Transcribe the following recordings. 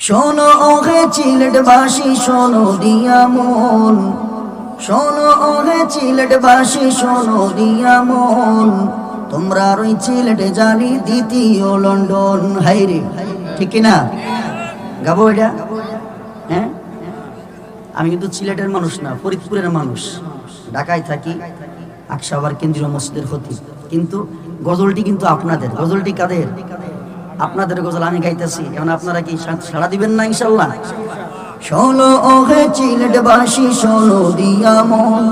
শোনো ওহে সিলেটবাসী শোনো দিয়া মন, শোনো ওহে সিলেটবাসী শোনো দিয়া মন, তোমরা ওই সিলেটে জানি দ্বিতীয় লন্ডন। হাইরে ঠিক কিনা? গাবো এটা? হ্যাঁ, আমি কিন্তু সিলেটের মানুষ না, ফরিদপুরের মানুষ, ঢাকায় থাকি, আকসাবার কেন্দ্রীয় মসজিদের খতিব। কিন্তু গজলটি কিন্তু আপনাদের। গজলটি কাদের? আপনাদের গজল আমি গাইতেছি, এখন আপনারা কি সাড়া দিবেন না ইনশাল্লাহ? শোনো ওহে সিলেটবাসী শোনো দিয়া মন,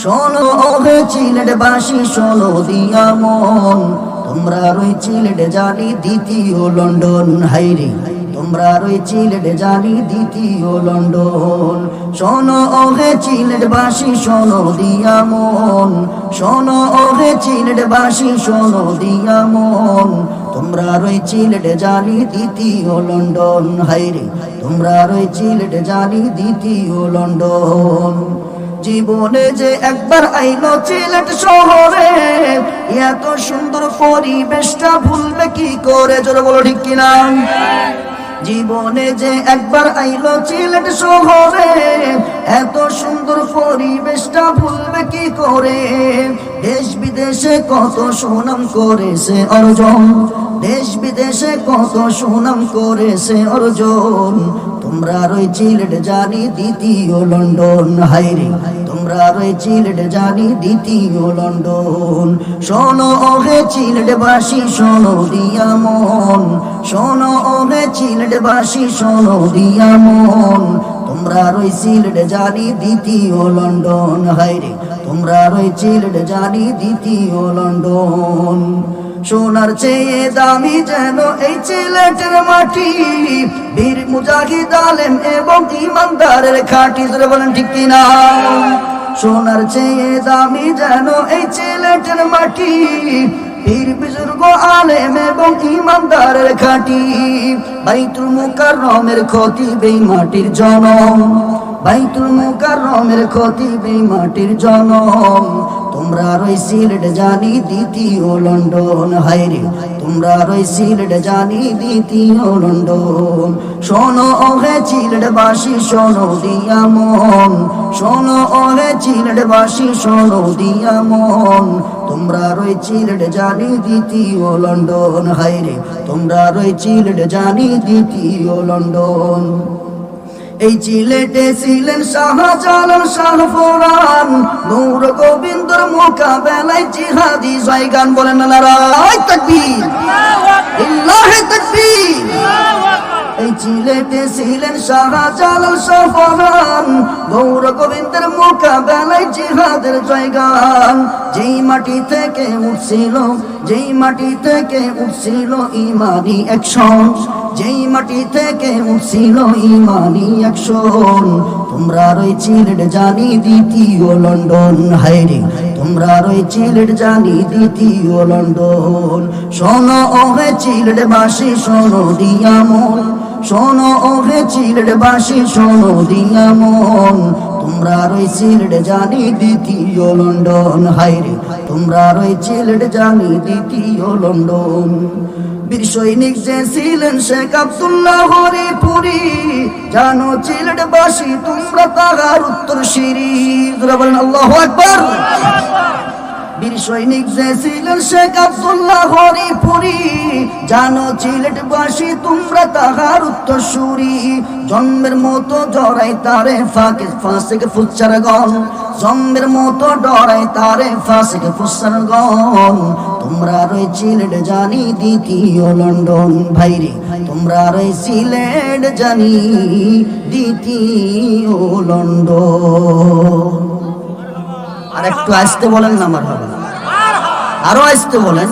শোনো ওহে সিলেটবাসী শোনো দিয়া মন, তোমরা ওই সিলেটে জানি দ্বিতীয় লন্ডন। হাইরে তোমরা ওই সিলেটে জানি দ্বিতীয় লন্ডন। শোনো ওহে সিলেটবাসী শোনো দিয়া মন, শোনো ওহে সিলেটবাসী শোনো দিয়া মন, তোমরা ওই সিলেটে জানি দ্বিতীয় লন্ডন। হাইরে তোমরা ওই সিলেটে জানি দ্বিতীয় লন্ডন। জীবনে যে একবার আইলো সিলেট শহরে, এত সুন্দর পরিবেশটা ভুলবে কি করে? জোরে বলো ঠিক কিনা? জীবনে যে একবার আইলো সিলেট শহরে, এত সুন্দর পরিবেশটা ভুলবে কি করে? দেশ বিদেশে কত সুনাম করেছে অর্জন, দেশ বিদেশে কত সুনাম করেছে অর্জন, তোমরা ওই সিলেট জানি দ্বিতীয় লন্ডন। হাইরে তোমরা ওই সিলেট জানি দ্বিতীয় লন্ডন। শোনো ওহে সিলেটবাসী শোনো দিয়া মন, শোনো ওহে সিলেটবাসী শোনো দিয়া মন, তোমরা ওই সিলেট জানি দ্বিতীয় লন্ডন। হাইরে তোমরা ওই সিলেট জানি দ্বিতীয় লন্ডন। সোনার চেয়ে দামি যেন এই সিলেটের মাটি, বীর মুজাহিদ আলেম এবং ইমানদারের খাঁটি। জোরে বলেন ঠিক কিনা? সোনার চেয়ে দামি যেন এই সিলেটের মাটি, বীর বুজুর্গ আলেম এবং ইমানদারের খাঁটি। বাইতুল মুকাররমের খতিব এই মাটির জনম, বাইতুল মুকাররমের খতিব এই মাটির জনম, তোমরা ওই সিলেট জানি দ্বিতীয় লন্ডন। হাইরে তোমরা ওই সিলেট জানি দ্বিতীয় লন্ডন। শোনো ওহে সিলেটবাসী শোনো দিয়া মন, শোনো ওহে সিলেটবাসী শোনো দিয়া মন, তোমরা ওই সিলেট জানি দ্বিতীয় লন্ডন। হাইরে তোমরা ওই সিলেট জানি দ্বিতীয় লন্ডন। এই সিলেটে ছিলেন শাহজালাল শাহ ফরান, নূর গোবিন্দর মোকাবেলায় জিহাদি জয়গান। বলেন নারায়ে তাকবীর, লিল্লাহি তাকবীর। এই সিলেটে ছিলেন শাহজালাল শাহ ফরান, নূর গোবিন্দর মোকাবেলায় জিহাদের জয়গান। যেই মাটি থেকে উঠছিল, যেই মাটি থেকে উঠছিল ইমানি অ্যাকশন, যেই মাটি থেকে উঠছিল ইমানি অ্যাকশন, তোমরা ওই সিলেট জানি দ্বিতীয় লন্ডন। হাইরে তোমরা ওই সিলেট জানি দ্বিতীয় লন্ডন। শোনো ওহে সিলেটবাসী শোনো দিয়া মন, শোনো ওহে সিলেটবাসী শোনো দিয়া মন, তোমরা ওই সিলেট জানি দ্বিতীয় লন্ডন। হাইরে তোমরা ওই সিলেট জানি দ্বিতীয় লন্ডন। বীর সৈনিক যে ছিলেন শেখ আব্দুল্লাহ হরিপুরি, জানো সিলেটবাসী তোমরা তাহার উত্তরসূরি। বলেন আল্লাহু আকবার। বীর সৈনিক যে ছিলেন শেখ আব্দুল্লাহ হরিপুরি, জানো সিলেটবাসী তোমরা তাহার উত্তরসূরি। জন্মের মতো জড়াই তারে ফাঁসিক ফুচ্চারগণ, জন্মের মতো ডরাই তারে ফাঁসিক ফুচ্চারগণ, তোমরা ওই সিলেট জানি দ্বিতীয় লন্ডন। ভাইরে তোমরা ওই সিলেট জানি দ্বিতীয় লন্ডন। আর একটু আসতে বলেন না, আমার হবে আরো আসতে বলেন।